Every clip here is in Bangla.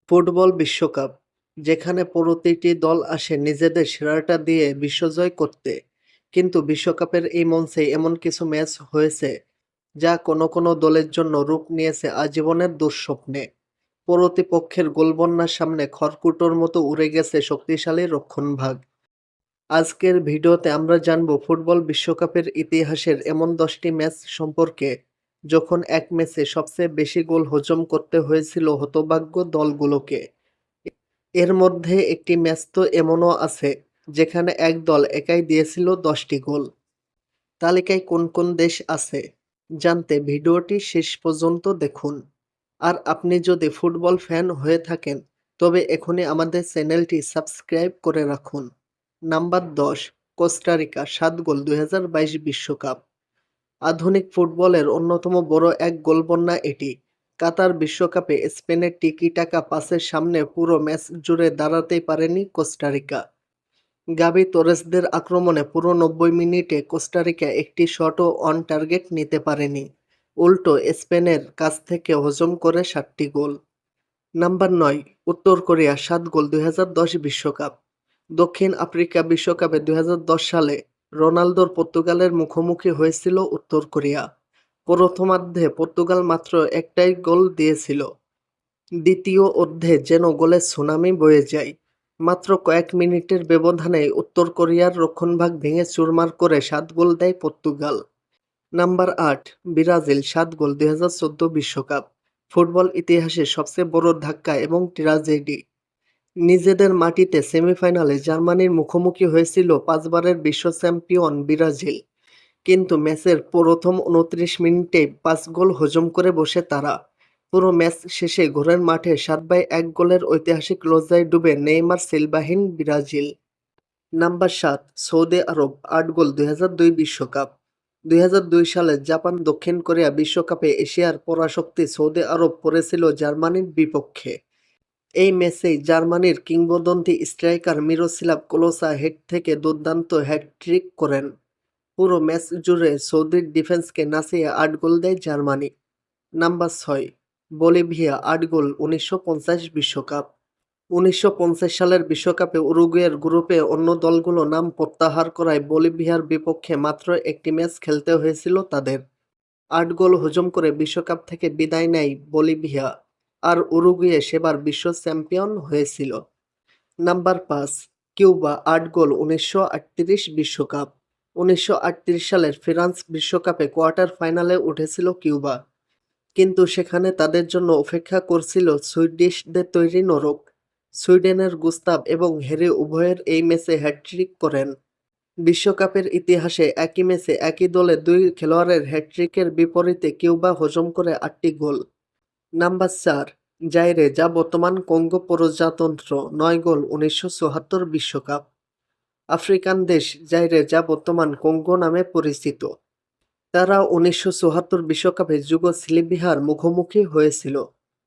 ফুটবল বিশ্বকাপ, যেখানে প্রতিটি দল আসে নিজেদের সেরাটা দিয়ে বিশ্বজয় করতে। কিন্তু বিশ্বকাপের এই মঞ্চে এমন কিছু ম্যাচ হয়েছে, যা কোনো দলের জন্য রূপ নিয়েছে আজীবনের দুঃস্বপ্নে। প্রতিপক্ষের গোলবন্যার সামনে খড়কুটোর মতো উড়ে গেছে শক্তিশালী রক্ষণভাগ। আজকের ভিডিওতে আমরা জানব ফুটবল বিশ্বকাপের ইতিহাসের এমন 10টি ম্যাচ সম্পর্কে, যখন এক ম্যাচে সবচেয়ে বেশি গোল হজম করতে হয়েছিল হতভাগ্য দলগুলোকে। এর মধ্যে একটি ম্যাচ তো এমনও আছে, যেখানে এক দল একাই দিয়েছিল 10টি গোল। তালিকায় কোন কোন দেশ আছে জানতে ভিডিওটি শেষ পর্যন্ত দেখুন। আর আপনি যদি ফুটবল ফ্যান হয়ে থাকেন, তবে এখনই আমাদের চ্যানেলটি সাবস্ক্রাইব করে রাখুন। নাম্বার 10, কোস্টারিকা 7 গোল 2022 বিশ্বকাপ। আধুনিক ফুটবলের অন্যতম বড় এক গোলবন্যা এটি। কাতার বিশ্বকাপে স্পেনের টিকি-টাকা পাসের সামনে পুরো ম্যাচ জুড়ে দাঁড়াতেই পারেনি কোস্টারিকা। গাবি তোরেসদের আক্রমণে পুরো 90 মিনিটে কোস্টারিকা একটি শটও অন টার্গেট নিতে পারেনি। উল্টো স্পেনের কাছ থেকে হজম করে 7টি গোল। নাম্বার 9, উত্তর কোরিয়া 7 গোল 2010 বিশ্বকাপ। দক্ষিণ আফ্রিকা বিশ্বকাপে 2010 সালে রোনালদোর পর্তুগালের মুখোমুখি হয়েছিল উত্তর কোরিয়া। প্রথমার্ধে পর্তুগাল মাত্র একটাই গোল দিয়েছিল। দ্বিতীয় অর্ধে যেন গোলের সুনামি বয়ে যায়। মাত্র কয়েক মিনিটের ব্যবধানেই উত্তর কোরিয়ার রক্ষণভাগ ভেঙে চুরমার করে 7 গোল দেয় পর্তুগাল। নাম্বার 8, ব্রাজিল 7 গোল 2014 বিশ্বকাপ। ফুটবল ইতিহাসের সবচেয়ে বড় ধাক্কা এবং ট্র্যাজেডি। নিজেদের মাটিতে সেমিফাইনালে জার্মানির মুখোমুখি হয়েছিল 5 বারের বিশ্ব চ্যাম্পিয়ন ব্রাজিল। কিন্তু ম্যাচের প্রথম 29 মিনিটেই 5 গোল হজম করে বসে তারা। পুরো ম্যাচ শেষে ঘরের মাঠে 7/1 গোলের ঐতিহাসিক লজ্জায় ডুবে নেইমার সিলভাহীন ব্রাজিল। নাম্বার 7, সৌদি আরব 8 গোল 2002 বিশ্বকাপ। 2002 সালে জাপান দক্ষিণ কোরিয়া বিশ্বকাপে এশিয়ার পরাশক্তি সৌদি আরব পড়েছিল জার্মানির বিপক্ষে। এই ম্যাচেই জার্মানির কিংবদন্তি স্ট্রাইকার মিরোস্লাভ ক্লোসা হেড থেকে দুর্দান্ত হ্যাটট্রিক করেন। পুরো ম্যাচ জুড়ে সৌদির ডিফেন্সকে নাচিয়ে 8 গোল দেয় জার্মানি। নাম্বার 6, বলিভিয়া 8 গোল 1950 বিশ্বকাপ। 1950 সালের বিশ্বকাপে উরুগুয়ের গ্রুপে অন্য দলগুলো নাম প্রত্যাহার করায় বলিভিয়ার বিপক্ষে মাত্র একটি ম্যাচ খেলতে হয়েছিল তাদের। 8 গোল হজম করে বিশ্বকাপ থেকে বিদায় নেয় বলিভিয়া, আর উরুগুয়ে সেবার বিশ্ব চ্যাম্পিয়ন হয়েছিল। নাম্বার 5, কিউবা 8 গোল 1938 বিশ্বকাপ। 1938 সালের ফ্রান্স বিশ্বকাপে কোয়ার্টার ফাইনালে উঠেছিল কিউবা, কিন্তু সেখানে তাদের জন্য অপেক্ষা করছিল সুইডিশদের তৈরি নরক। সুইডেনের গুস্তাভ এবং হ্যারি উভয়ের এই ম্যাচে হ্যাটট্রিক করেন। বিশ্বকাপের ইতিহাসে একই ম্যাচে একই দলে 2 খেলোয়াড়ের হ্যাটট্রিকের বিপরীতে কিউবা হজম করে 8টি গোল। নাম্বার 4, জাইরে যা বর্তমান কঙ্গো প্রজাতন্ত্র 9 গোল 1974 বিশ্বকাপ। আফ্রিকান দেশ জাইরে যা বর্তমান কঙ্গো নামে পরিচিত। তারা 1974 বিশ্বকাপে যুগোস্লাভিয়ার মুখোমুখি হয়েছিল।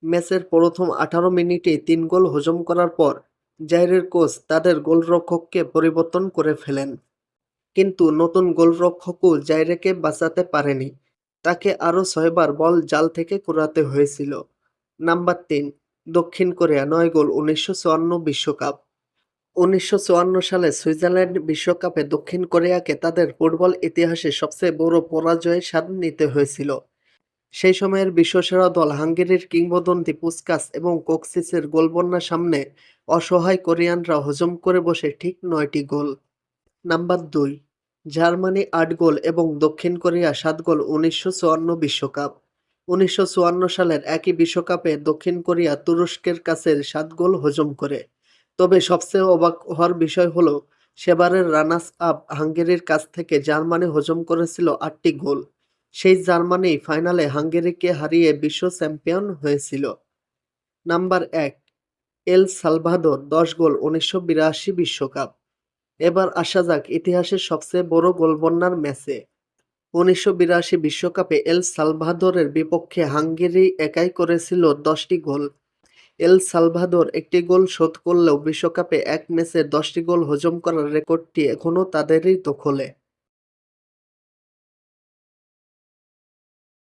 ম্যাচের প্রথম 18 মিনিটেই 3 গোল হজম করার পর জাইরের কোচ তাদের গোলরক্ষককে পরিবর্তন করে ফেলেন। কিন্তু নতুন গোলরক্ষকও জাইরেকে বাঁচাতে পারেনি। তাকে আরও 6 বার বল জাল থেকে কুড়াতে হয়েছিল। নাম্বার 3, দক্ষিণ কোরিয়া 9 গোল 1954 বিশ্বকাপ। 1954 সালে সুইজারল্যান্ড বিশ্বকাপে দক্ষিণ কোরিয়াকে তাদের ফুটবল ইতিহাসে সবচেয়ে বড় পরাজয়ের স্বাদ নিতে হয়েছিল। সেই সময়ের বিশ্বসেরা দল হাঙ্গেরির কিংবদন্তি পুসকাস এবং কোকসিসের গোলবন্যার সামনে অসহায় কোরিয়ানরা হজম করে বসে ঠিক 9টি গোল। নাম্বার 2, জার্মানি 8 গোল এবং দক্ষিণ কোরিয়া 7 গোল 1954 বিশ্বকাপ। 1954 সালের একই বিশ্বকাপে দক্ষিণ কোরিয়া তুরস্কের কাছে 7 গোল হজম করে। তবে সবচেয়ে অবাক হওয়ার বিষয় হলো, সেবারের রানার্স আপ হাঙ্গেরির কাছ থেকে জার্মানি হজম করেছিল 8টি গোল। সেই জার্মানি ফাইনালে হাঙ্গেরিকে হারিয়ে বিশ্ব চ্যাম্পিয়ন হয়েছিল। নাম্বার 1, এল সালভাদর 10 গোল 1982 বিশ্বকাপ। এবার আসা যাক ইতিহাসের সবচেয়ে বড় গোলবন্যার ম্যাচে। 1982 বিশ্বকাপে এল সালভাদরের বিপক্ষে হাঙ্গেরি একাই করেছিল 10টি গোল। এল সালভাদর একটি গোল শোধ করলেও বিশ্বকাপে এক ম্যাচে 10টি গোল হজম করার রেকর্ডটি এখনও তাদেরই দখলে।